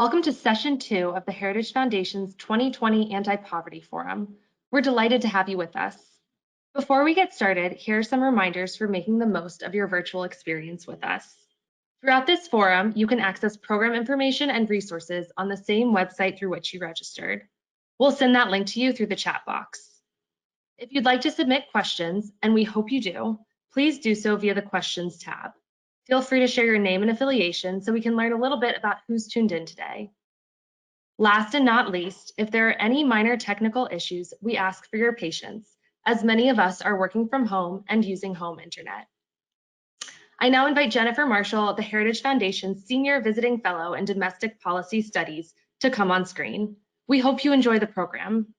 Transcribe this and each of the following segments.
Welcome to Session 2 of the Heritage Foundation's 2020 Anti-Poverty Forum. We're delighted to have you with us. Before we get started, here are some reminders for making the most of your virtual experience with us. Throughout this forum, you can access program information and resources on the same website through which you registered. We'll send that link to you through the chat box. If you'd like to submit questions, and we hope you do, please do so via the Questions tab. Feel free to share your name and affiliation so we can learn a little bit about who's tuned in today. Last and not least, if there are any minor technical issues, we ask for your patience, as many of us are working from home and using home internet. I now invite Jennifer Marshall, the Heritage Foundation's Senior Visiting Fellow in Domestic Policy Studies, to come on screen. We hope you enjoy the program.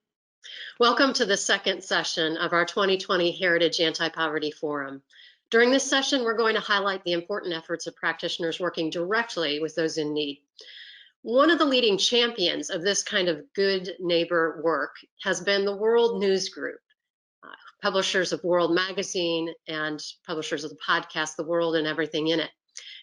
Welcome to the second session of our 2020 Heritage Anti-Poverty Forum. During this session, we're going to highlight the important efforts of practitioners working directly with those in need. One of the leading champions of this kind of good neighbor work has been the World News Group, publishers of World Magazine and publishers of the podcast, The World and Everything in It.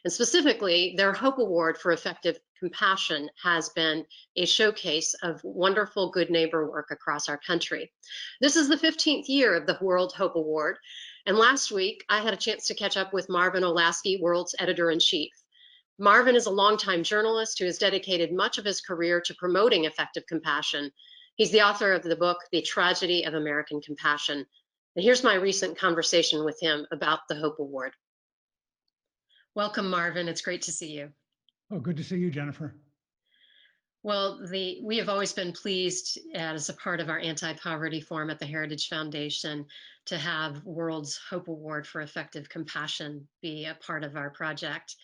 And specifically, their Hope Award for Effective Compassion has been a showcase of wonderful good neighbor work across our country. This is the 15th year of the World Hope Award. And last week, I had a chance to catch up with Marvin Olasky, World's editor-in-chief. Marvin is a longtime journalist who has dedicated much of his career to promoting effective compassion. He's the author of the book, The Tragedy of American Compassion. And here's my recent conversation with him about the Hope Award. Welcome, Marvin. It's great to see you. Oh, good to see you, Jennifer. Well, we have always been pleased as a part of our Anti-Poverty Forum at the Heritage Foundation to have World's Hope Award for Effective Compassion be a part of our project.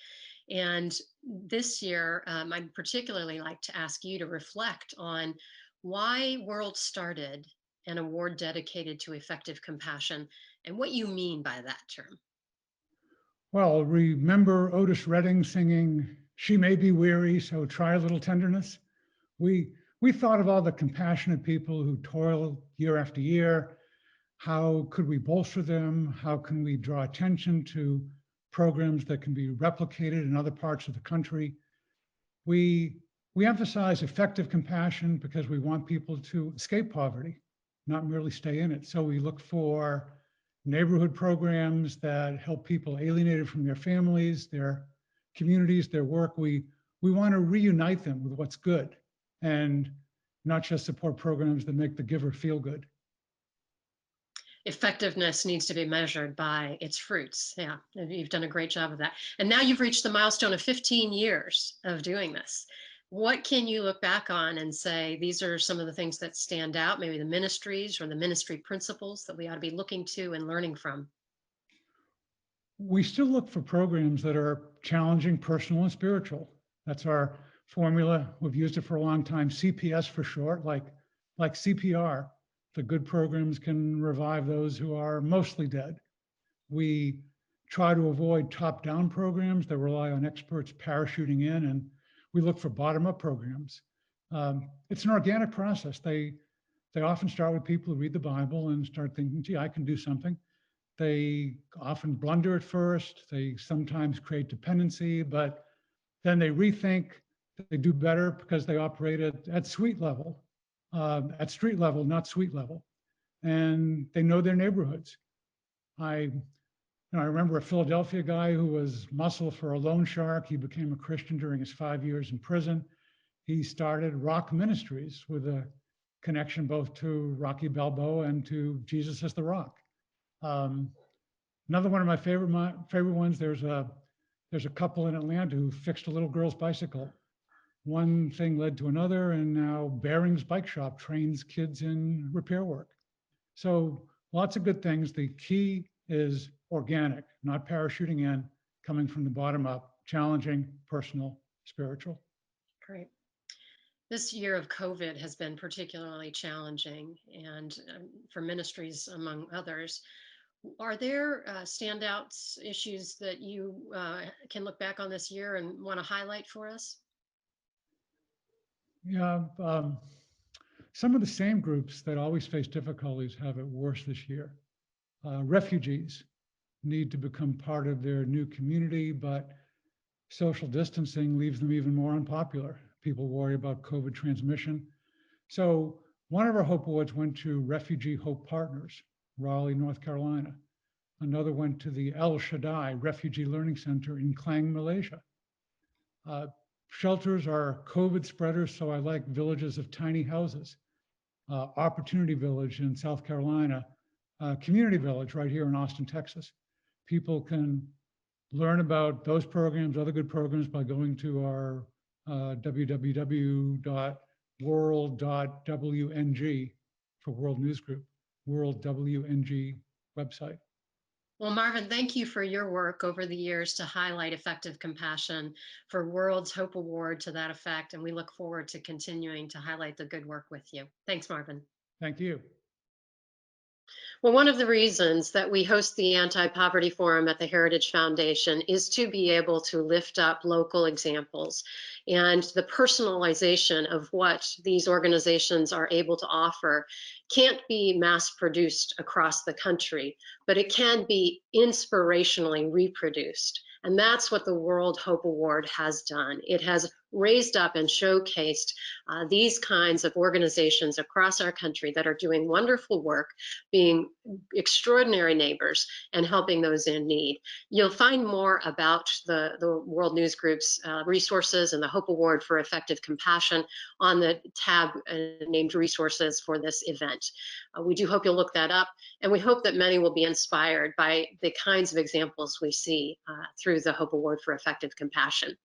And this year, I'd particularly like to ask you to reflect on why World started an award dedicated to effective compassion and what you mean by that term. Well, remember Otis Redding singing, "She may be weary, so try a little tenderness"? We thought of all the compassionate people who toil year after year. How could we bolster them? How can we draw attention to programs that can be replicated in other parts of the country? We emphasize effective compassion because we want people to escape poverty, not merely stay in it. So we look for neighborhood programs that help people alienated from their families, their communities, their work. We want to reunite them with what's good and not just support programs that make the giver feel good. Effectiveness needs to be measured by its fruits. Yeah, you've done a great job of that. And now you've reached the milestone of 15 years of doing this. What can you look back on and say, these are some of the things that stand out, maybe the ministries or the ministry principles that we ought to be looking to and learning from? We still look for programs that are challenging, personal, and spiritual. That's our formula. We've used it for a long time, CPS for short, like CPR. The good programs can revive those who are mostly dead. We try to avoid top-down programs that rely on experts parachuting in, and we look for bottom-up programs. It's an organic process. They often start with people who read the Bible and start thinking, gee, I can do something. They often blunder at first. They sometimes create dependency, but then they rethink, they do better because they operate at street level, not sweet level. And they know their neighborhoods. I remember a Philadelphia guy who was muscle for a loan shark. He became a Christian during his 5 years in prison. He started Rock Ministries with a connection both to Rocky Balboa and to Jesus as the Rock. Another one of my favorite ones, there's a couple in Atlanta who fixed a little girl's bicycle. One thing led to another, and now Bearings Bike Shop trains kids in repair work. So lots of good things. The key is organic, not parachuting in, coming from the bottom up, challenging, personal, spiritual. Great. This year of COVID has been particularly challenging, and for ministries, among others. Are there standouts, issues that you can look back on this year and want to highlight for us? Yeah, some of the same groups that always face difficulties have it worse this year. Refugees need to become part of their new community, but social distancing leaves them even more unpopular People worry about COVID transmission. So one of our Hope Awards went to Refugee Hope Partners, Raleigh, North Carolina. Another went to the El Shaddai Refugee Learning Center in Klang, Malaysia. Shelters are COVID spreaders, so I like villages of tiny houses. Opportunity Village in South Carolina, Community Village right here in Austin, Texas. People can learn about those programs, other good programs, by going to our www.world.wng for World News Group, World WNG website. Well, Marvin, thank you for your work over the years to highlight effective compassion, for World's Hope Award to that effect, and we look forward to continuing to highlight the good work with you. Thanks, Marvin. Thank you. Well, one of the reasons that we host the Anti-Poverty Forum at the Heritage Foundation is to be able to lift up local examples and the personalization of what these organizations are able to offer can't be mass produced across the country, but it can be inspirationally reproduced. And that's what the World Hope Award has done. It has raised up and showcased these kinds of organizations across our country that are doing wonderful work, being extraordinary neighbors, and helping those in need. You'll find more about the World News Group's resources and the Hope Award for Effective Compassion on the tab named Resources for this event. We do hope you'll look that up, and we hope that many will be inspired by the kinds of examples we see through the Hope Award for Effective Compassion.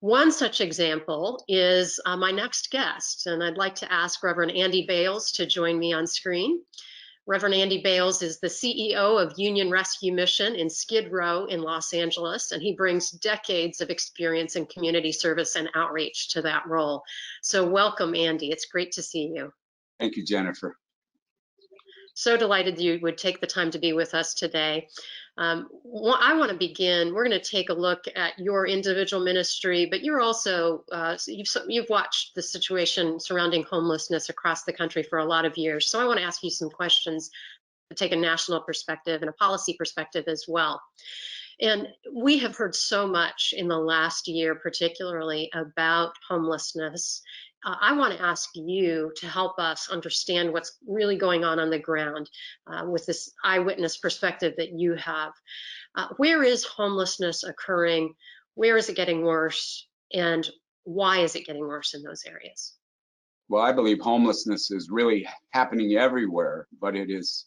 One such example is my next guest, and I'd like to ask Reverend Andy Bales to join me on screen. Reverend Andy Bales is the CEO of Union Rescue Mission in Skid Row in Los Angeles, and he brings decades of experience in community service and outreach to that role. So welcome, Andy. It's great to see you. Thank you, Jennifer. So delighted you would take the time to be with us today. I want to begin. We're going to take a look at your individual ministry, but you're also, you've watched the situation surrounding homelessness across the country for a lot of years. So I want to ask you some questions to take a national perspective and a policy perspective as well. And we have heard so much in the last year, particularly about homelessness. I want to ask you to help us understand what's really going on the ground with this eyewitness perspective that you have. Where is homelessness occurring? Where is it getting worse? And why is it getting worse in those areas? Well, I believe homelessness is really happening everywhere, but it is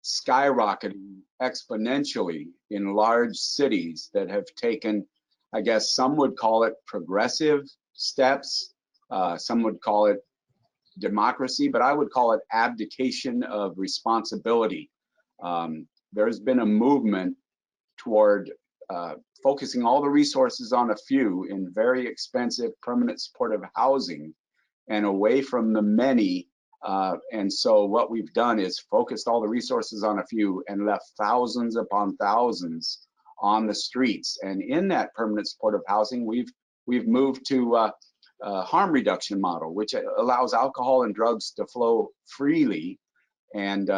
skyrocketing exponentially in large cities that have taken, I guess some would call it progressive steps. Some would call it democracy, but I would call it abdication of responsibility. There's been a movement toward focusing all the resources on a few in very expensive permanent supportive housing and away from the many. And so what we've done is focused all the resources on a few and left thousands upon thousands on the streets. And in that permanent supportive housing, we've moved to harm reduction model, which allows alcohol and drugs to flow freely. And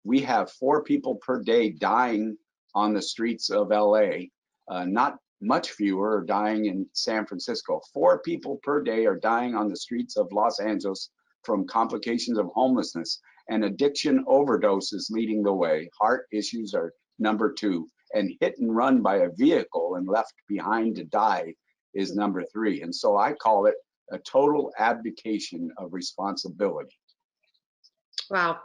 we have 4 people per day dying on the streets of LA. Not much fewer are dying in San Francisco. 4 people per day are dying on the streets of Los Angeles from complications of homelessness, and addiction overdose is leading the way. Heart issues are number 2, and hit and run by a vehicle and left behind to die is number 3. And so I call it a total abdication of responsibility. Wow.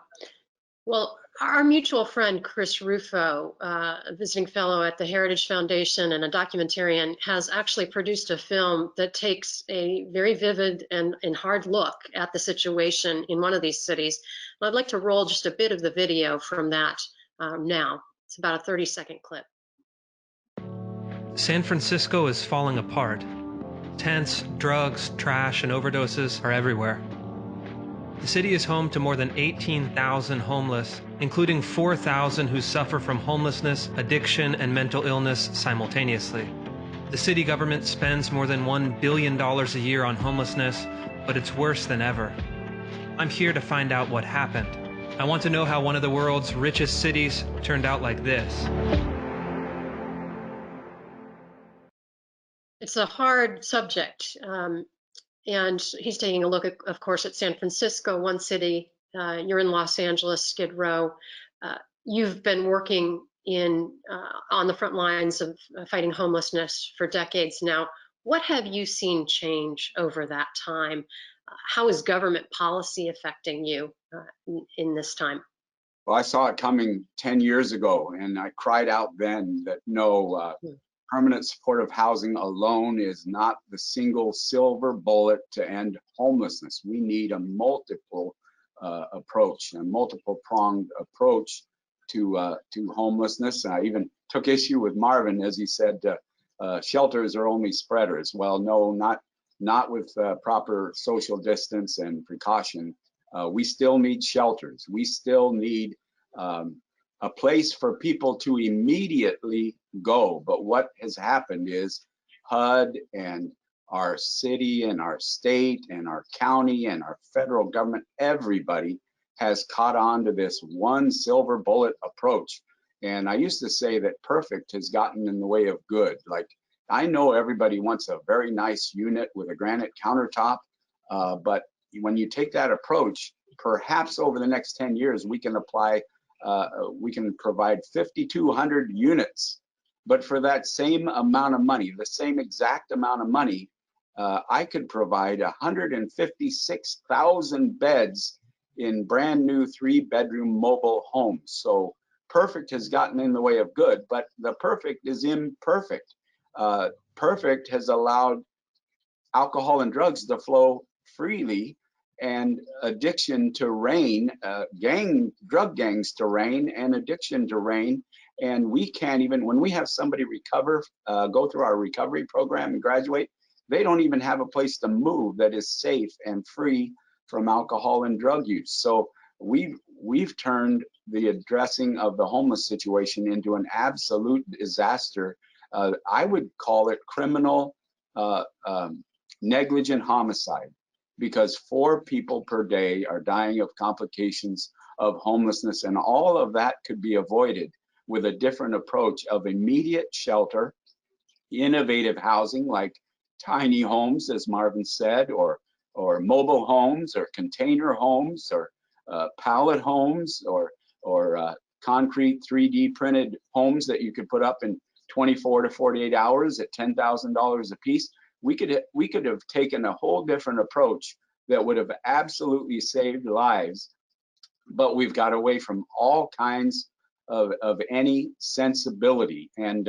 Well, our mutual friend, Chris Rufo, a visiting fellow at the Heritage Foundation and a documentarian, has actually produced a film that takes a very vivid and hard look at the situation in one of these cities. And I'd like to roll just a bit of the video from that now. It's about a 30-second clip. San Francisco is falling apart. Tents, drugs, trash, and overdoses are everywhere. The city is home to more than 18,000 homeless, including 4,000 who suffer from homelessness, addiction, and mental illness simultaneously. The city government spends more than $1 billion a year on homelessness, but it's worse than ever. I'm here to find out what happened. I want to know how one of the world's richest cities turned out like this. It's a hard subject. And he's taking a look at, of course, at San Francisco, one city. You're in Los Angeles, Skid Row. You've been working on the front lines of fighting homelessness for decades now. What have you seen change over that time? How is government policy affecting you in this time? Well, I saw it coming 10 years ago, and I cried out then that no, permanent supportive housing alone is not the single silver bullet to end homelessness. We need a multiple approach, a multiple pronged approach to homelessness. I even took issue with Marvin as he said, shelters are only spreaders. Well, no, not with proper social distance and precaution. We still need shelters. We still need a place for people to immediately go. But what has happened is HUD and our city and our state and our county and our federal government, everybody has caught on to this one silver bullet approach. And I used to say that perfect has gotten in the way of good. Like, I know everybody wants a very nice unit with a granite countertop, but when you take that approach, perhaps over the next 10 years, we can provide 5,200 units. But for that same amount of money, the same exact amount of money, I could provide 156,000 beds in brand new 3-bedroom mobile homes. So perfect has gotten in the way of good, but the perfect is imperfect. Perfect has allowed alcohol and drugs to flow freely and addiction to reign, drug gangs to reign, and addiction to reign. And we can't even, when we have somebody recover, go through our recovery program and graduate, they don't even have a place to move that is safe and free from alcohol and drug use. So we've turned the addressing of the homeless situation into an absolute disaster. I would call it criminal negligent homicide, because 4 people per day are dying of complications of homelessness, and all of that could be avoided with a different approach of immediate shelter, innovative housing like tiny homes, as Marvin said, or mobile homes, or container homes, or pallet homes, or concrete 3D printed homes that you could put up in 24 to 48 hours at $10,000 a piece. We could have taken a whole different approach that would have absolutely saved lives, but we've got away from all kinds of any sensibility. And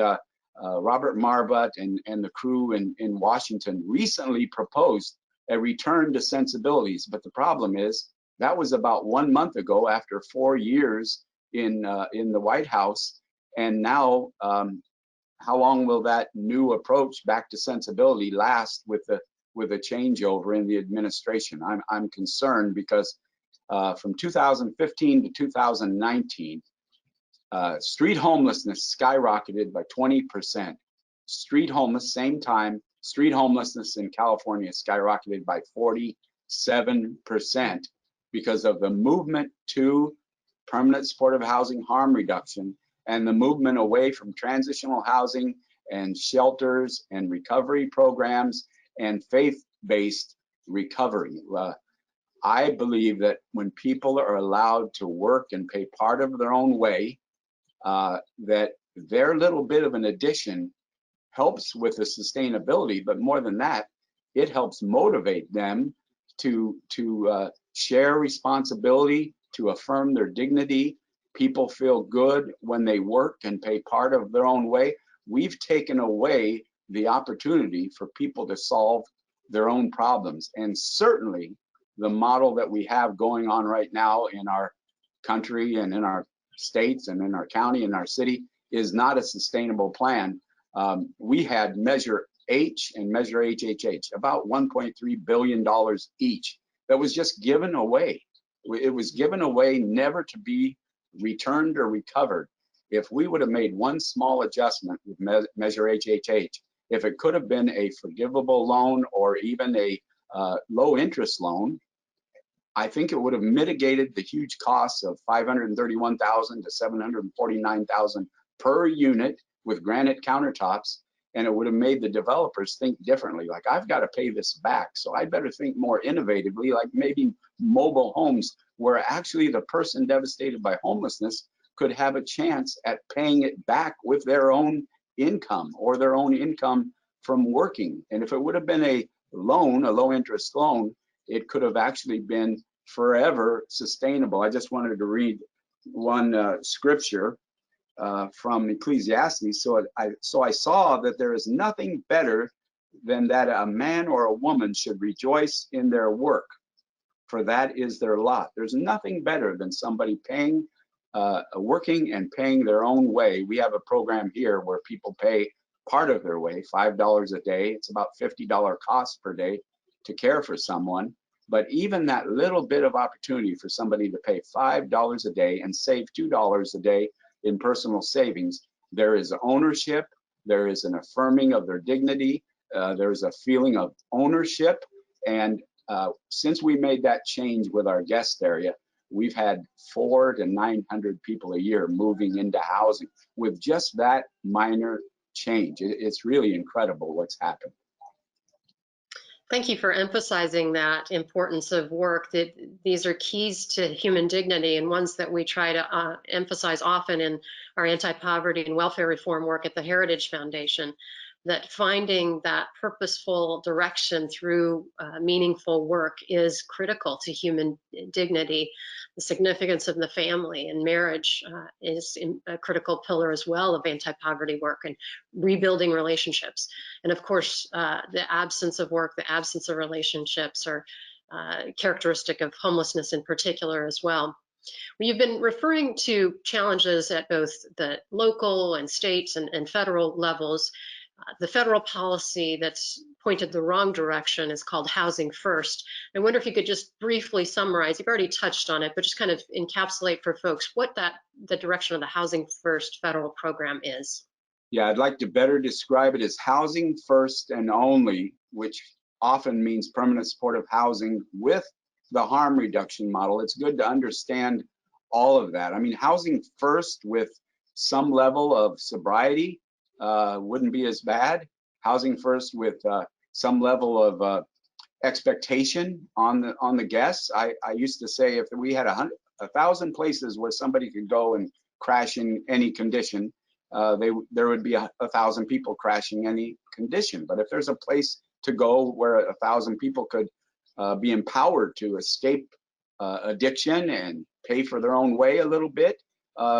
Robert Marbut and the crew in Washington recently proposed a return to sensibilities, but the problem is that was about 1 month ago after 4 years in the White House, and now how long will that new approach back to sensibility last with a changeover in the administration? I'm concerned because from 2015 to 2019, street homelessness skyrocketed by 20%. Street homeless, same time, street homelessness in California skyrocketed by 47% because of the movement to permanent supportive housing harm reduction and the movement away from transitional housing and shelters and recovery programs and faith-based recovery. I believe that when people are allowed to work and pay part of their own way, that their little bit of an addition helps with the sustainability, but more than that, it helps motivate them to share responsibility, to affirm their dignity. People feel good when they work and pay part of their own way. We've taken away the opportunity for people to solve their own problems. And certainly the model that we have going on right now in our country and in our states and in our county and our city is not a sustainable plan. We had Measure H and Measure HHH, about $1.3 billion each, that was just given away. It was given away never to be returned or recovered. If we would have made one small adjustment with Measure HHH, if it could have been a forgivable loan or even a low interest loan, I think it would have mitigated the huge costs of $531,000 to $749,000 per unit with granite countertops, And it would have made the developers think differently. Like, I've got to pay this back, so I better think more innovatively, like maybe mobile homes where actually the person devastated by homelessness could have a chance at paying it back with their own income or their own income from working. And if it would have been a loan, a low interest loan, it could have actually been forever sustainable. I just wanted to read one scripture from Ecclesiastes. So I saw that there is nothing better than that a man or a woman should rejoice in their work, for that is their lot. There's nothing better than somebody paying, working and paying their own way. We have a program here where people pay part of their way, $5 a day. It's about $50 cost per day to care for someone. But even that little bit of opportunity for somebody to pay $5 a day and save $2 a day in personal savings, there is ownership, there is an affirming of their dignity, there is a feeling of ownership. And since we made that change with our guest area, we've had 400 to 900 people a year moving into housing with just that minor change. It's really incredible what's happened. Thank you for emphasizing that importance of work, that these are keys to human dignity and ones that we try to emphasize often in our anti-poverty and welfare reform work at the Heritage Foundation, that finding that purposeful direction through meaningful work is critical to human dignity. The significance of the family and marriage is a critical pillar as well of anti-poverty work and rebuilding relationships. And of course, the absence of work, the absence of relationships are characteristic of homelessness in particular as well. You've been referring to challenges at both the local and states and federal levels. The federal policy that's pointed the wrong direction is called Housing First. I wonder if you could just briefly summarize, you've already touched on it, but just kind of encapsulate for folks what the direction of the Housing First federal program is. Yeah, I'd like to better describe it as housing first and only, which often means permanent supportive housing with the harm reduction model. It's good to understand all of that. I mean, housing first with some level of sobriety wouldn't be as bad. Housing first with some level of expectation on the guests. I used to say if we had 1,000 places where somebody could go and crash in any condition, there would be 1,000 people crashing any condition. But if there's a place to go where 1,000 people could be empowered to escape addiction and pay for their own way a little bit,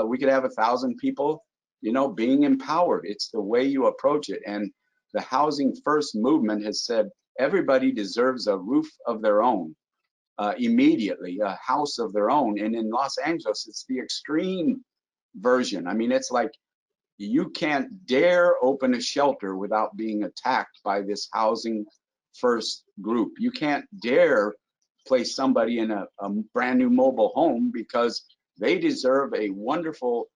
we could have 1,000 people, being empowered. It's the way you approach it. And the Housing First movement has said everybody deserves a roof of their own immediately, a house of their own. And in Los Angeles, it's the extreme version. I mean, it's like you can't dare open a shelter without being attacked by this Housing First group. You can't dare place somebody in a brand new mobile home because they deserve a wonderful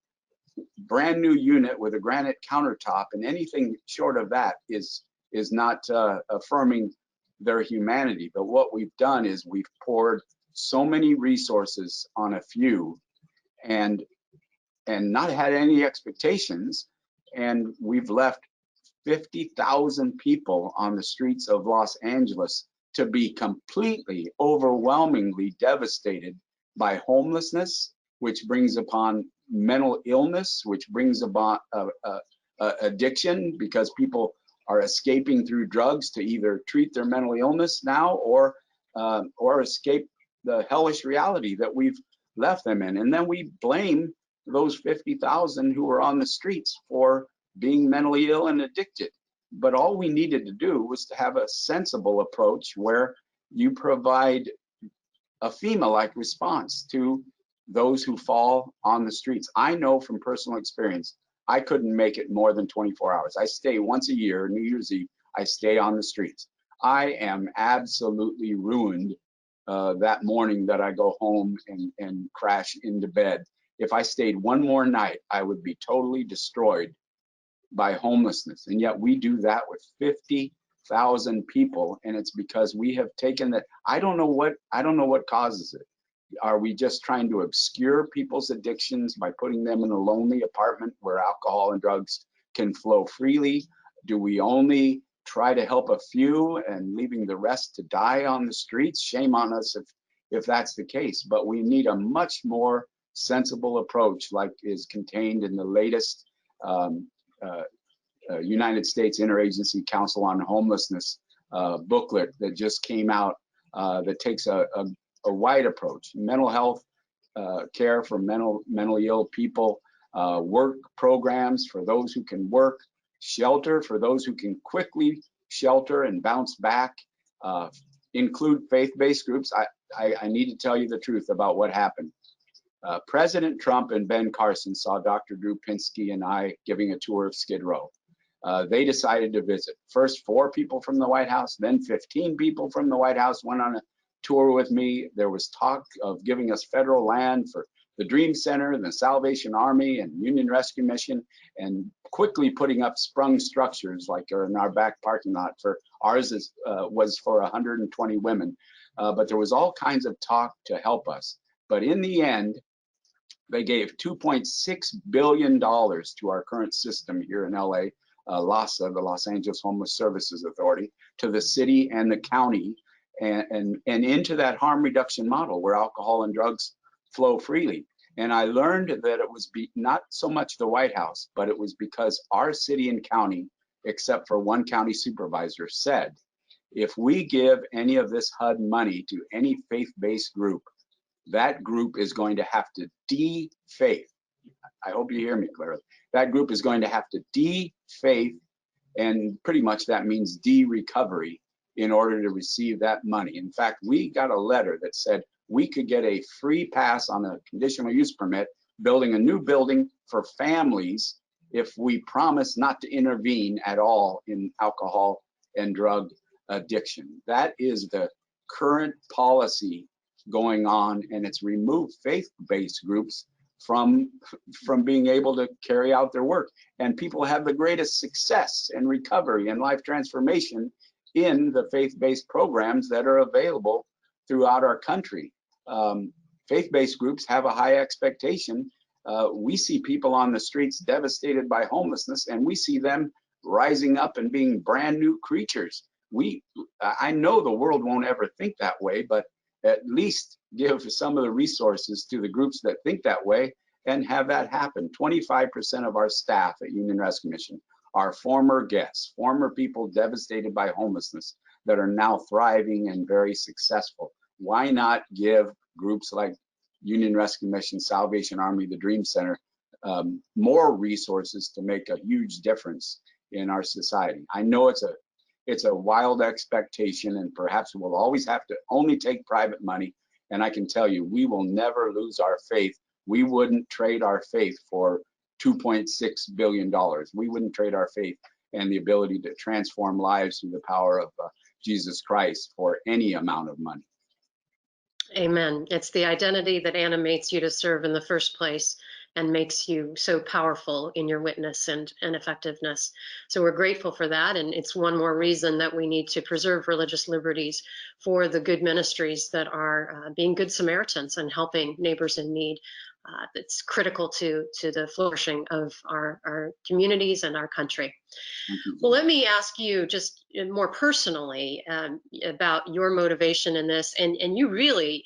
brand new unit with a granite countertop, and anything short of that is not affirming their humanity. But what we've done is we've poured so many resources on a few and not had any expectations, and we've left 50,000 people on the streets of Los Angeles to be completely, overwhelmingly devastated by homelessness, which brings upon mental illness, which brings about addiction, because people are escaping through drugs to either treat their mental illness now or escape the hellish reality that we've left them in. And then we blame those 50,000 who are on the streets for being mentally ill and addicted. But all we needed to do was to have a sensible approach where you provide a FEMA-like response to those who fall on the streets. I know from personal experience, I couldn't make it more than 24 hours. I stay once a year, New Year's Eve, I stay on the streets. I am absolutely ruined that morning that I go home and crash into bed. If I stayed one more night, I would be totally destroyed by homelessness. And yet we do that with 50,000 people, and it's because we have taken that. I don't know what causes it. Are we just trying to obscure people's addictions by putting them in a lonely apartment where alcohol and drugs can flow freely? Do we only try to help a few and leaving the rest to die on the streets? Shame on us if that's the case. But we need a much more sensible approach, like is contained in the latest United States Interagency Council on Homelessness booklet that just came out, that takes a wide approach: mental health care for mentally ill people, work programs for those who can work, shelter for those who can quickly shelter and bounce back, include faith-based groups. I need to tell you the truth about what happened. President Trump and Ben Carson saw Dr. Drew Pinsky and I giving a tour of Skid Row. They decided to visit. First 4 people from the White House, then 15 people from the White House went on a tour with me. There was talk of giving us federal land for the Dream Center, the Salvation Army, and Union Rescue Mission, and quickly putting up sprung structures like are in our back parking lot. For ours was for 120 women, but there was all kinds of talk to help us. But in the end, they gave $2.6 billion to our current system here in LA, LAHSA, the Los Angeles Homeless Services Authority, to the city and the county, and into that harm reduction model where alcohol and drugs flow freely. And I learned that it was not so much the White House, but it was because our city and county, except for one county supervisor, said, if we give any of this HUD money to any faith-based group, that group is going to have to de-faith. I hope you hear me clearly. That group is going to have to de-faith, and pretty much that means de-recovery, in order to receive that money. In fact, we got a letter that said we could get a free pass on a conditional use permit, building a new building for families, if we promise not to intervene at all in alcohol and drug addiction. That is the current policy going on, and it's removed faith-based groups from being able to carry out their work. And people have the greatest success and recovery and life transformation in the faith-based programs that are available throughout our country. Faith-based groups have a high expectation. We see people on the streets devastated by homelessness, and we see them rising up and being brand new creatures. I know the world won't ever think that way, but at least give some of the resources to the groups that think that way and have that happen. 25% of our staff at Union Rescue Mission are former guests, former people devastated by homelessness that are now thriving and very successful. Why not give groups like Union Rescue Mission, Salvation Army, the Dream Center, more resources to make a huge difference in our society? I know it's a wild expectation, and perhaps we'll always have to only take private money. And I can tell you, we will never lose our faith. We wouldn't trade our faith for $2.6 billion. We wouldn't trade our faith and the ability to transform lives through the power of Jesus Christ for any amount of money. Amen. It's the identity that animates you to serve in the first place and makes you so powerful in your witness and effectiveness. So we're grateful for that. And it's one more reason that we need to preserve religious liberties for the good ministries that are being good Samaritans and helping neighbors in need. That's critical to the flourishing of our communities and our country. Well, let me ask you just more personally about your motivation in this. And you really,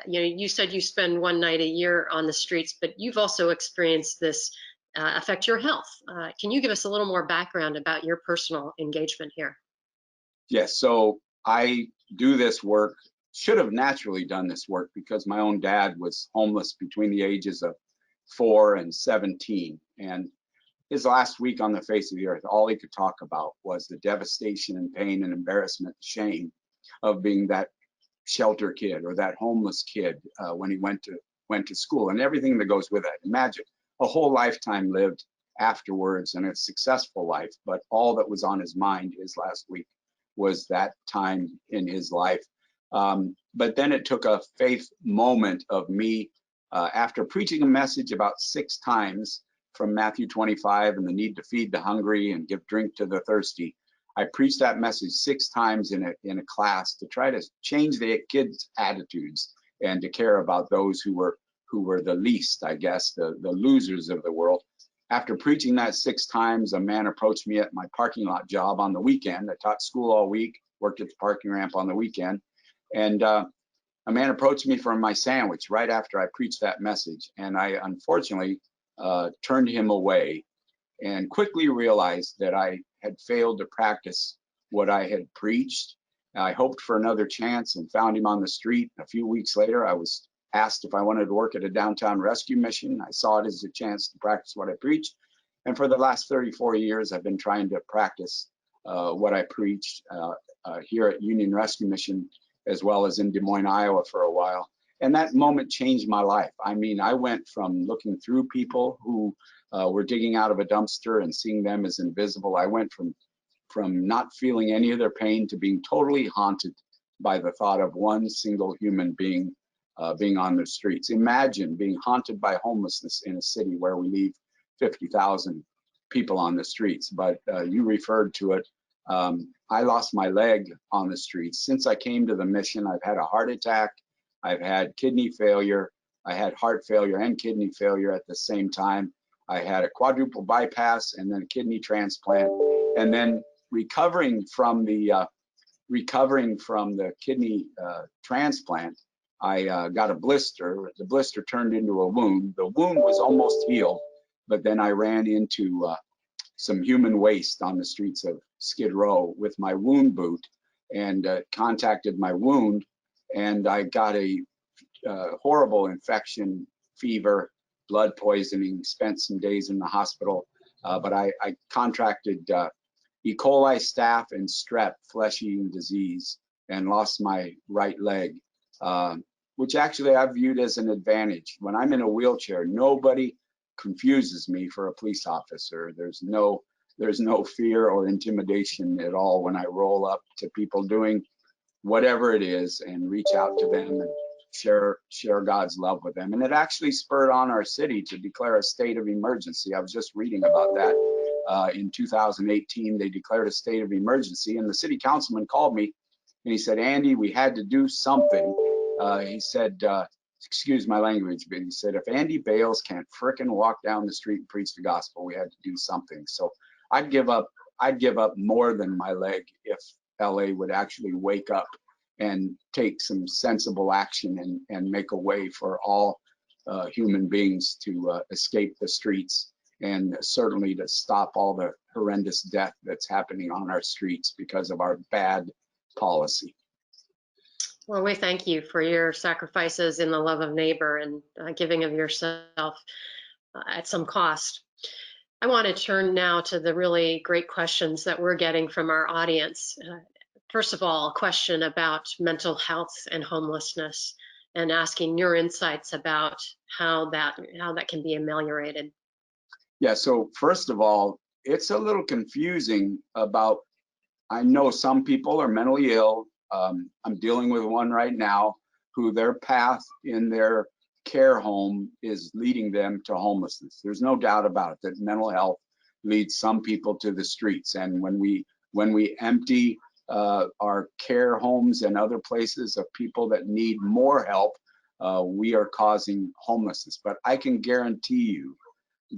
you said you spend one night a year on the streets, but you've also experienced this affect your health. Can you give us a little more background about your personal engagement here? Yes, so I do this work, should have naturally done this work because my own dad was homeless between the ages of 4 and 17. And his last week on the face of the earth, all he could talk about was the devastation and pain and embarrassment, shame of being that shelter kid or that homeless kid when he went to school and everything that goes with that. Imagine a whole lifetime lived afterwards and a successful life, but all that was on his mind his last week was that time in his life. But then it took a faith moment of me after preaching a message about 6 times from Matthew 25 and the need to feed the hungry and give drink to the thirsty. I preached that message 6 times in a class to try to change the kids' attitudes and to care about those who were the least, I guess, the losers of the world. After preaching that 6 times, a man approached me at my parking lot job on the weekend. I taught school all week, worked at the parking ramp on the weekend. And a man approached me for my sandwich right after I preached that message. And I unfortunately turned him away and quickly realized that I had failed to practice what I had preached. I hoped for another chance and found him on the street. A few weeks later, I was asked if I wanted to work at a downtown rescue mission. I saw it as a chance to practice what I preached. And for the last 34 years, I've been trying to practice what I preached here at Union Rescue Mission, as well as in Des Moines, Iowa for a while. And that moment changed my life. I mean, I went from looking through people who were digging out of a dumpster and seeing them as invisible. I went from not feeling any of their pain to being totally haunted by the thought of one single human being being on the streets. Imagine being haunted by homelessness in a city where we leave 50,000 people on the streets. But you referred to it. I lost my leg on the streets. Since I came to the mission, I've had a heart attack. I've had kidney failure. I had heart failure and kidney failure at the same time. I had a quadruple bypass and then a kidney transplant. And then recovering from the kidney transplant, I got a blister. The blister turned into a wound. The wound was almost healed, but then I ran into some human waste on the streets of Skid Row with my wound boot and contacted my wound, and I got a horrible infection, fever, blood poisoning, spent some days in the hospital, but I contracted E. coli, staph, and strep, flesh-eating disease, and lost my right leg, which actually I viewed as an advantage. When I'm in a wheelchair, nobody confuses me for a police officer. There's no fear or intimidation at all when I roll up to people doing whatever it is and reach out to them and share God's love with them. And it actually spurred on our city to declare a state of emergency. I was just reading about that. In 2018, they declared a state of emergency, and the city councilman called me and he said, Andy, we had to do something. He said, excuse my language, but he said, if Andy Bales can't frickin' walk down the street and preach the gospel, we had to do something. So I'd give up more than my leg if LA would actually wake up and take some sensible action and make a way for all human beings to escape the streets, and certainly to stop all the horrendous death that's happening on our streets because of our bad policy. Well, we thank you for your sacrifices in the love of neighbor and giving of yourself at some cost. I want to turn now to the really great questions that we're getting from our audience. First of all, a question about mental health and homelessness, and asking your insights about how that can be ameliorated. Yeah, so first of all, it's a little confusing about, I know some people are mentally ill. I'm dealing with one right now who their path in their care home is leading them to homelessness. There's no doubt about it that mental health leads some people to the streets. And when we empty our care homes and other places of people that need more help, we are causing homelessness. But I can guarantee you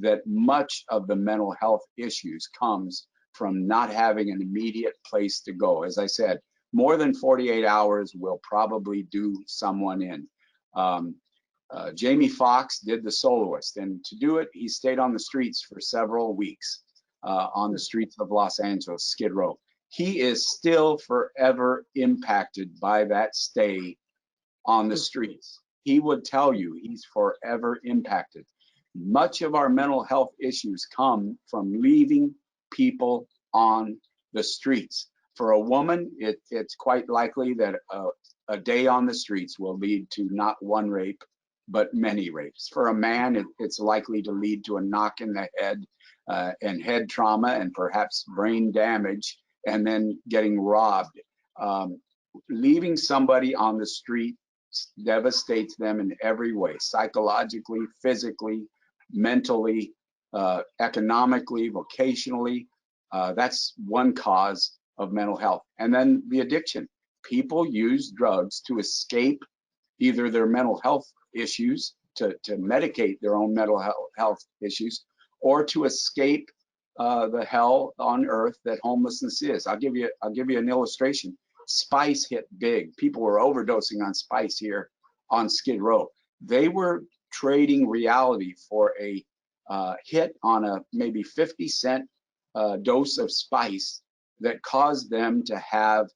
that much of the mental health issues comes from not having an immediate place to go. As I said, more than 48 hours will probably do someone in. Jamie Foxx did The Soloist, and to do it, he stayed on the streets for several weeks, on the streets of Los Angeles, Skid Row. He is still forever impacted by that stay on the streets. He would tell you he's forever impacted. Much of our mental health issues come from leaving people on the streets. For a woman, it's quite likely that a day on the streets will lead to not one rape, but many rapes. For a man, it's likely to lead to a knock in the head and head trauma and perhaps brain damage, and then getting robbed. Leaving somebody on the street devastates them in every way, psychologically, physically, mentally, economically, vocationally. That's one cause of mental health. And then the addiction. People use drugs to escape either their mental health issues, to medicate their own mental health issues, or to escape the hell on earth that homelessness is. I'll give you an illustration. Spice hit big. People were overdosing on spice here on Skid Row. They were trading reality for a hit on a maybe 50-cent dose of spice that caused them to have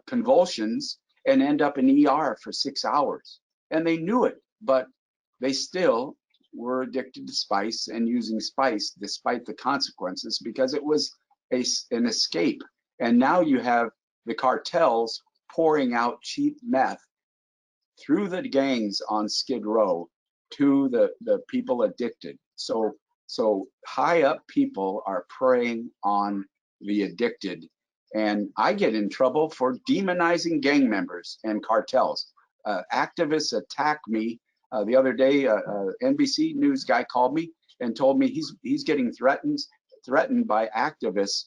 convulsions and end up in ER for 6 hours. And they knew it, but they still were addicted to spice and using spice despite the consequences, because it was an escape. And now you have the cartels pouring out cheap meth through the gangs on Skid Row to the people addicted. So high up people are preying on the addicted. And I get in trouble for demonizing gang members and cartels. Activists attack me. The other day, NBC News guy called me and told me he's getting threatened by activists,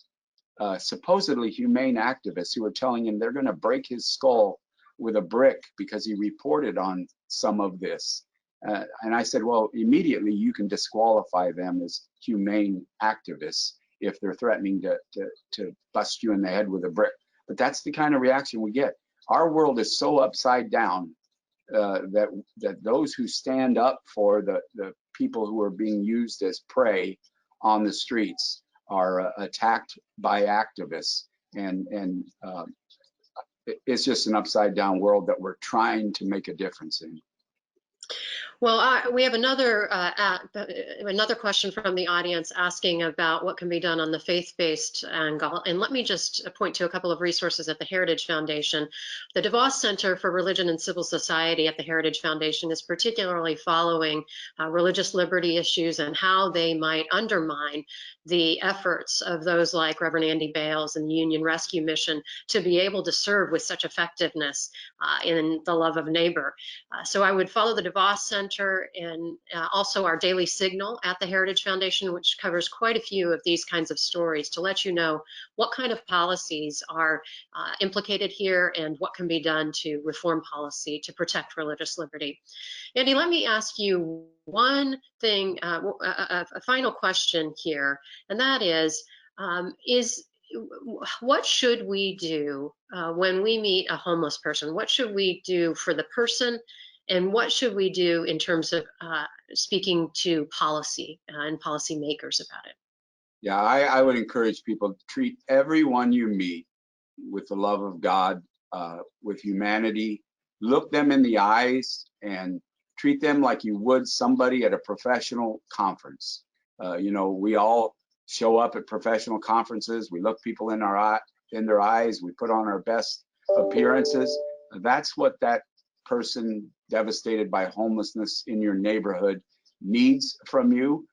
supposedly humane activists, who are telling him they're going to break his skull with a brick because he reported on some of this. And I said, well, immediately you can disqualify them as humane activists if they're threatening to bust you in the head with a brick. But that's the kind of reaction we get. Our world is so upside down that those who stand up for the people who are being used as prey on the streets are attacked by activists. And it's just an upside down world that we're trying to make a difference in. Well, we have another question from the audience asking about what can be done on the faith-based angle. And let me just point to a couple of resources at the Heritage Foundation. The DeVos Center for Religion and Civil Society at the Heritage Foundation is particularly following religious liberty issues and how they might undermine the efforts of those like Reverend Andy Bales and the Union Rescue Mission to be able to serve with such effectiveness in the love of neighbor. So I would follow the DeVos Center and also our daily signal at the Heritage Foundation, which covers quite a few of these kinds of stories to let you know what kind of policies are implicated here and what can be done to reform policy to protect religious liberty. Andy, let me ask you one thing, a final question here, and that is what should we do when we meet a homeless person? What should we do for the person? And what should we do in terms of speaking to policy and policymakers about it? Yeah, I would encourage people to treat everyone you meet with the love of God, with humanity. Look them in the eyes and treat them like you would somebody at a professional conference. You know, we all show up at professional conferences. We look people in their eyes. We put on our best appearances. That's what that person devastated by homelessness in your neighborhood needs from you.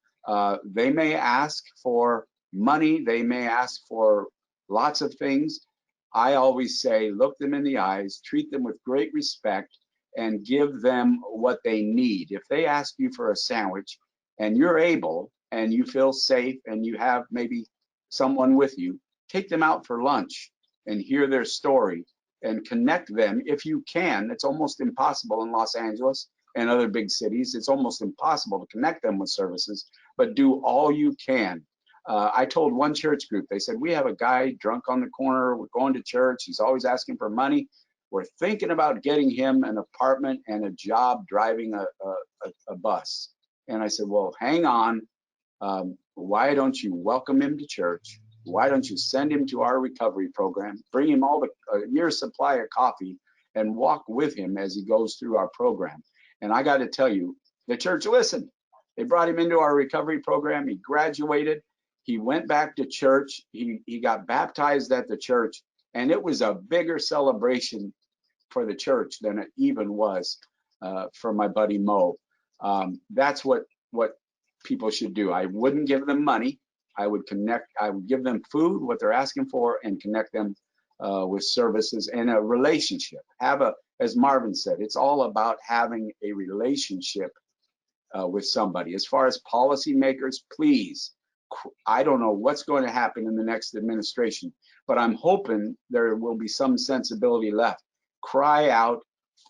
They may ask for money. They may ask for lots of things. I always say, look them in the eyes, treat them with great respect, and give them what they need. If they ask you for a sandwich and you're able and you feel safe and you have maybe someone with you, take them out for lunch and hear their story and connect them if you can. It's almost impossible in Los Angeles and other big cities. It's almost impossible to connect them with services, but do all you can. I told one church group, they said, we have a guy drunk on the corner. We're going to church. He's always asking for money. We're thinking about getting him an apartment and a job driving a bus. And I said, well, hang on. Why don't you welcome him to church? Why don't you send him to our recovery program, bring him all a year's supply of coffee, and walk with him as he goes through our program? And I got to tell you, the church listened. They brought him into our recovery program. He graduated. He went back to church. He got baptized at the church. And it was a bigger celebration for the church than it even was for my buddy Mo. That's what people should do. I wouldn't give them money. I would give them food, what they're asking for, and connect them with services and a relationship. As Marvin said, it's all about having a relationship with somebody. As far as policymakers, please, I don't know what's going to happen in the next administration, but I'm hoping there will be some sensibility left. Cry out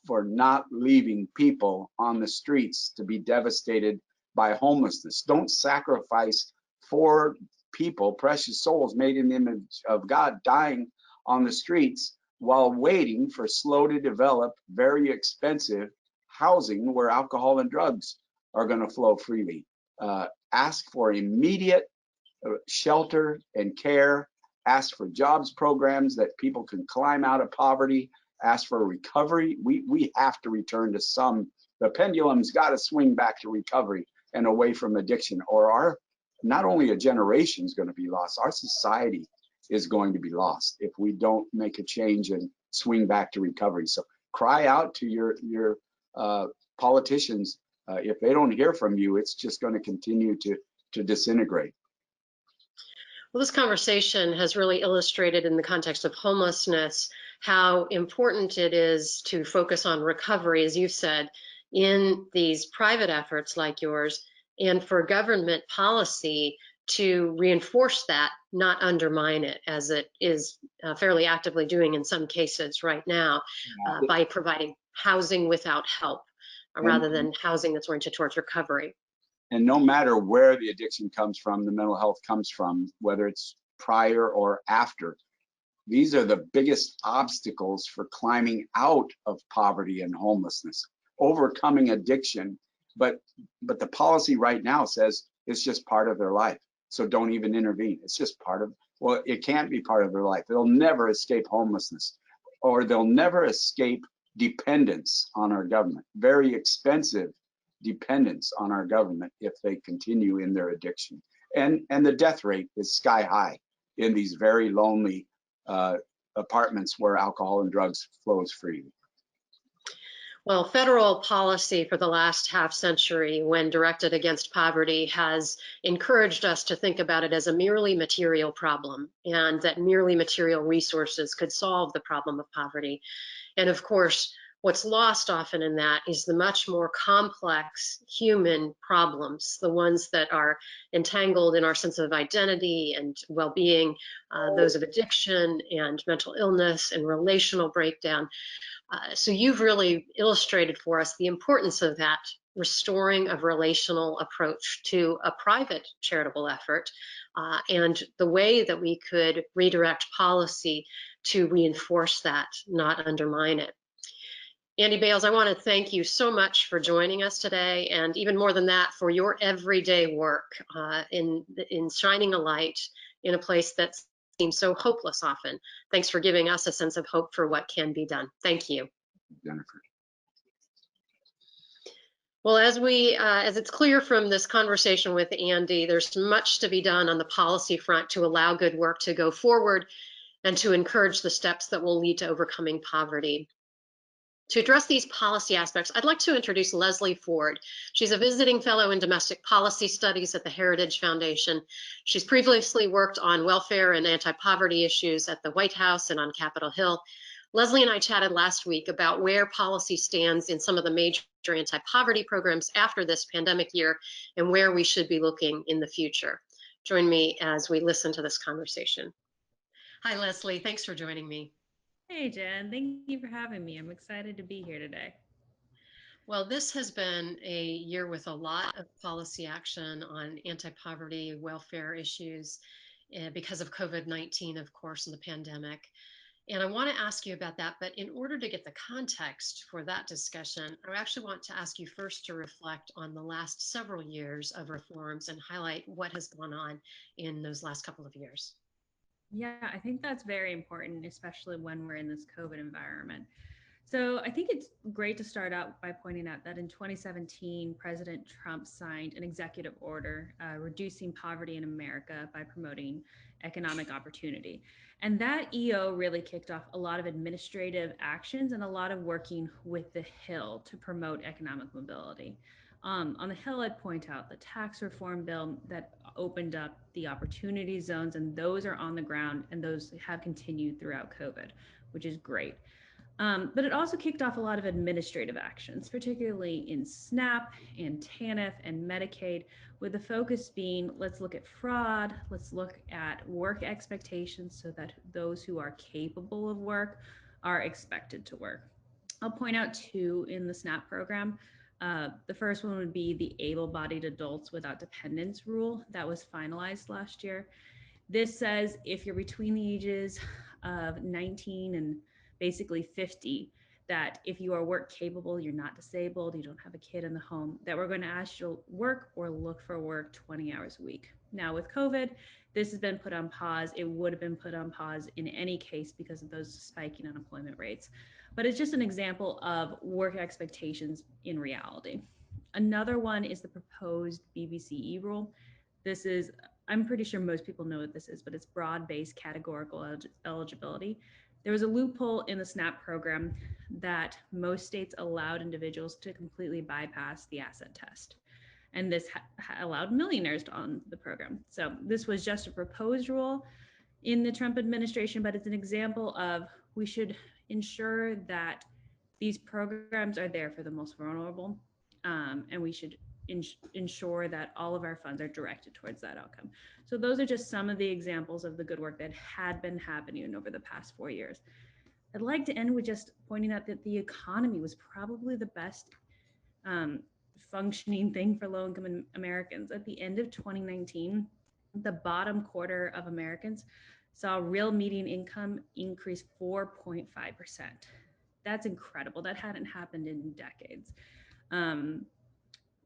for not leaving people on the streets to be devastated by homelessness. Don't sacrifice 4 people, precious souls made in the image of God, dying on the streets while waiting for slow to develop, very expensive housing where alcohol and drugs are going to flow freely. Ask for immediate shelter and care. Ask for jobs programs that people can climb out of poverty. Ask for recovery. We have to return to some. The pendulum's got to swing back to recovery and away from addiction, or our not only a generation is going to be lost, our society is going to be lost if we don't make a change and swing back to recovery. So cry out to your politicians. If they don't hear from you, it's just going to continue to disintegrate. Well, this conversation has really illustrated in the context of homelessness how important it is to focus on recovery, as you've said, in these private efforts like yours, and for government policy to reinforce that, not undermine it, as it is fairly actively doing in some cases right now, by providing housing without help, rather than housing that's oriented towards recovery. And no matter where the addiction comes from, the mental health comes from, whether it's prior or after, these are the biggest obstacles for climbing out of poverty and homelessness, overcoming addiction. But the policy right now says it's just part of their life. So don't even intervene. It's just part of, well, it can't be part of their life. They'll never escape homelessness, or they'll never escape dependence on our government. Very expensive dependence on our government if they continue in their addiction. And the death rate is sky high in these very lonely apartments where alcohol and drugs flows freely. Well, federal policy for the last half century, when directed against poverty, has encouraged us to think about it as a merely material problem, and that merely material resources could solve the problem of poverty. And of course, what's lost often in that is the much more complex human problems, the ones that are entangled in our sense of identity and well-being, those of addiction and mental illness and relational breakdown. So you've really illustrated for us the importance of that restoring of relational approach to a private charitable effort, and the way that we could redirect policy to reinforce that, not undermine it. Andy Bales, I want to thank you so much for joining us today, and even more than that, for your everyday work in shining a light in a place that seems so hopeless often. Thanks for giving us a sense of hope for what can be done. Thank you. Jennifer. Well, as it's clear from this conversation with Andy, there's much to be done on the policy front to allow good work to go forward and to encourage the steps that will lead to overcoming poverty. To address these policy aspects, I'd like to introduce Leslie Ford. She's a visiting fellow in domestic policy studies at the Heritage Foundation. She's previously worked on welfare and anti-poverty issues at the White House and on Capitol Hill. Leslie and I chatted last week about where policy stands in some of the major anti-poverty programs after this pandemic year and where we should be looking in the future. Join me as we listen to this conversation. Hi, Leslie. Thanks for joining me. Hey, Jen. Thank you for having me. I'm excited to be here today. Well, this has been a year with a lot of policy action on anti-poverty, welfare issues because of COVID-19, of course, and the pandemic. And I want to ask you about that, but in order to get the context for that discussion, I actually want to ask you first to reflect on the last several years of reforms and highlight what has gone on in those last couple of years. Yeah, I think that's very important, especially when we're in this COVID environment. So I think it's great to start out by pointing out that in 2017, President Trump signed an executive order reducing poverty in America by promoting economic opportunity. And that EO really kicked off a lot of administrative actions and a lot of working with the Hill to promote economic mobility. On the Hill, I'd point out the tax reform bill that opened up the opportunity zones, and those are on the ground, and those have continued throughout COVID, which is great. But it also kicked off a lot of administrative actions, particularly in SNAP and TANF and Medicaid, with the focus being, let's look at fraud, let's look at work expectations so that those who are capable of work are expected to work. I'll point out too, in the SNAP program, The first one would be the able-bodied adults without dependents rule that was finalized last year. This says if you're between the ages of 19 and basically 50, that if you are work capable, you're not disabled, you don't have a kid in the home, that we're going to ask you to work or look for work 20 hours a week. Now with COVID, this has been put on pause. It would have been put on pause in any case because of those spiking unemployment rates. But it's just an example of work expectations in reality. Another one is the proposed Bbce rule. This is, I'm pretty sure most people know what this is, but it's broad-based categorical eligibility. There was a loophole in the SNAP program that most states allowed individuals to completely bypass the asset test. And this allowed millionaires on the program. So this was just a proposed rule in the Trump administration, but it's an example of we should ensure that these programs are there for the most vulnerable, and we should ensure that all of our funds are directed towards that outcome. So those are just some of the examples of the good work that had been happening over the past 4 years. I'd like to end with just pointing out that the economy was probably the best functioning thing for low-income Americans. At the end of 2019, the bottom quarter of Americans saw real median income increase 4.5%. That's incredible. That hadn't happened in decades.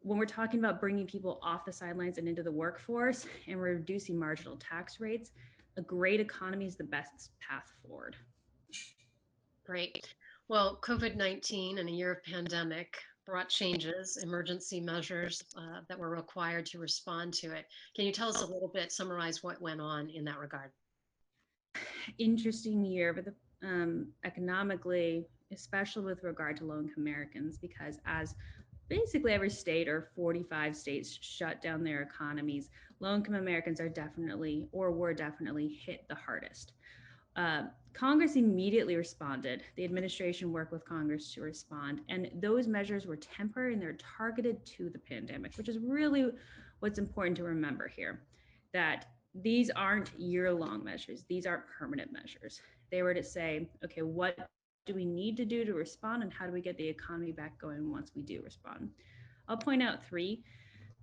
When we're talking about bringing people off the sidelines and into the workforce and reducing marginal tax rates, a great economy is the best path forward. Great. Well, COVID-19 and a year of pandemic brought changes, emergency measures that were required to respond to it. Can you tell us a little bit, summarize what went on in that regard? Interesting year, but economically, especially with regard to low-income Americans, because as basically every state or 45 states shut down their economies, low-income Americans are definitely or were definitely hit the hardest. Congress immediately responded. The administration worked with Congress to respond, and those measures were temporary and they're targeted to the pandemic, which is really what's important to remember here, that these aren't year-long measures. These aren't permanent measures. They were to say, okay, what do we need to do to respond, and how do we get the economy back going once we do respond? I'll point out three.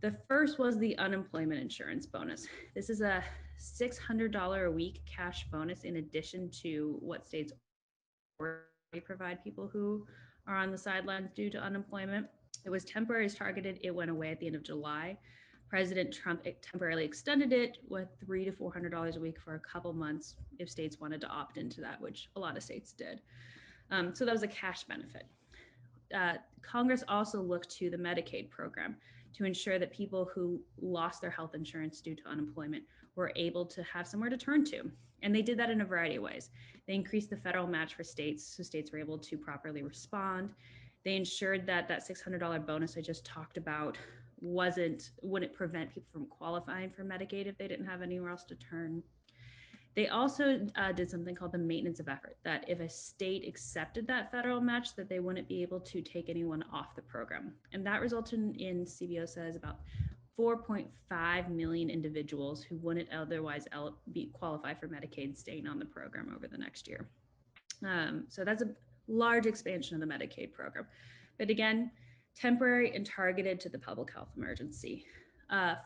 The first was the unemployment insurance bonus. This is a $600 a week cash bonus in addition to what states already provide people who are on the sidelines due to unemployment. It was temporary as targeted. It went away at the end of July. President Trump temporarily extended it with $300 to $400 a week for a couple months if states wanted to opt into that, which a lot of states did. So that was a cash benefit. Congress also looked to the Medicaid program to ensure that people who lost their health insurance due to unemployment were able to have somewhere to turn to. And they did that in a variety of ways. They increased the federal match for states, so states were able to properly respond. They ensured that that $600 bonus I just talked about wouldn't prevent people from qualifying for Medicaid if they didn't have anywhere else to turn. They also did something called the maintenance of effort, that if a state accepted that federal match, that they wouldn't be able to take anyone off the program. And that resulted in, CBO says, about 4.5 million individuals who wouldn't otherwise qualify for Medicaid staying on the program over the next year. So that's a large expansion of the Medicaid program. But again, temporary and targeted to the public health emergency.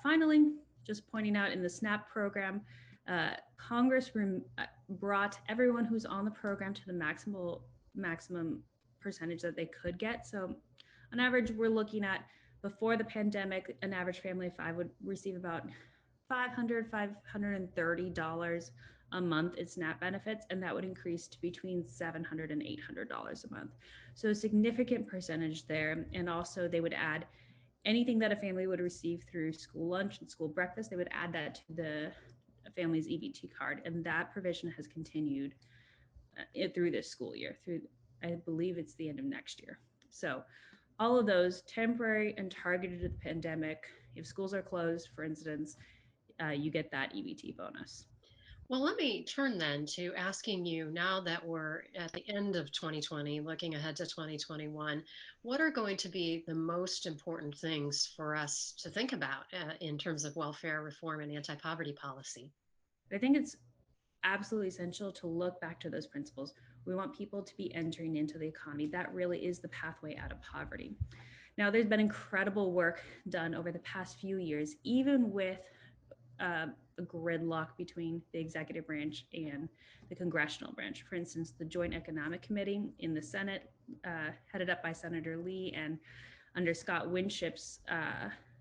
Finally, just pointing out in the SNAP program, Congress brought everyone who's on the program to the maximum percentage that they could get. So on average, we're looking at, before the pandemic, an average family of five would receive about $530 a month in SNAP benefits, and that would increase to between $700 and $800 a month. So a significant percentage there. And also they would add anything that a family would receive through school lunch and school breakfast, they would add that to the family's EBT card. And that provision has continued through this school year, through, I believe it's the end of next year. So all of those temporary and targeted to the pandemic. If schools are closed, for instance, you get that EBT bonus. Well, let me turn then to asking you, now that we're at the end of 2020, looking ahead to 2021, what are going to be the most important things for us to think about in terms of welfare reform and anti-poverty policy? I think it's absolutely essential to look back to those principles. We want people to be entering into the economy. That really is the pathway out of poverty. Now, there's been incredible work done over the past few years, even with a gridlock between the executive branch and the congressional branch. For instance, the Joint Economic Committee in the Senate, headed up by Senator Lee and under Scott Winship's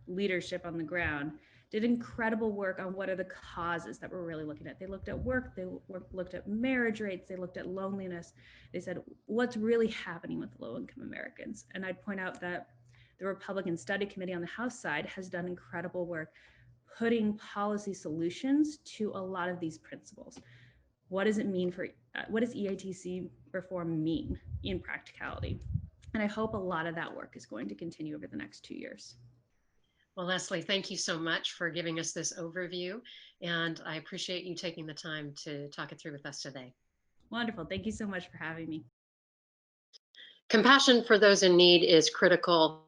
leadership on the ground, did incredible work on what are the causes that we're really looking at. They looked at work, they looked at marriage rates, they looked at loneliness. They said, what's really happening with low-income Americans? And I'd point out that the Republican Study Committee on the House side has done incredible work putting policy solutions to a lot of these principles. What does it mean for, what does EITC reform mean in practicality? And I hope a lot of that work is going to continue over the next 2 years. Well, Leslie, thank you so much for giving us this overview, and I appreciate you taking the time to talk it through with us today. Wonderful. Thank you so much for having me. Compassion for those in need is critical,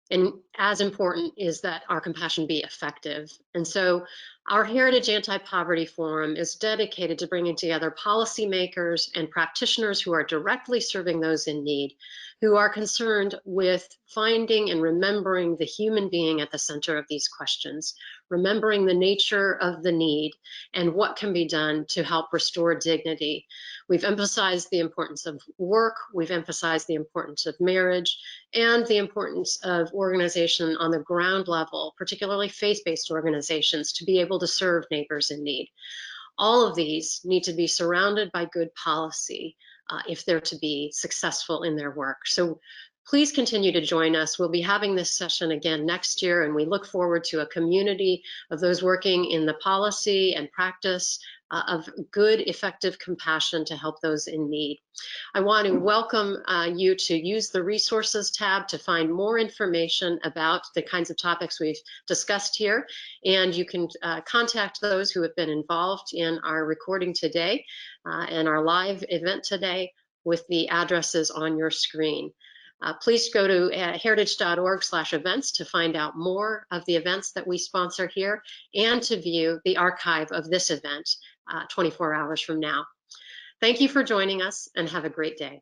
and as important is that our compassion be effective. And so our Heritage Anti-Poverty Forum is dedicated to bringing together policymakers and practitioners who are directly serving those in need, who are concerned with finding and remembering the human being at the center of these questions, remembering the nature of the need and what can be done to help restore dignity. We've emphasized the importance of work, we've emphasized the importance of marriage, and the importance of organization on the ground level, particularly faith-based organizations, to be able to serve neighbors in need. All of these need to be surrounded by good policy if they're to be successful in their work. So please continue to join us. We'll be having this session again next year, and we look forward to a community of those working in the policy and practice of good, effective compassion to help those in need. I want to welcome you to use the resources tab to find more information about the kinds of topics we've discussed here. And you can contact those who have been involved in our recording today and our live event today with the addresses on your screen. Please go to heritage.org/events to find out more of the events that we sponsor here and to view the archive of this event 24 hours from now. Thank you for joining us and have a great day.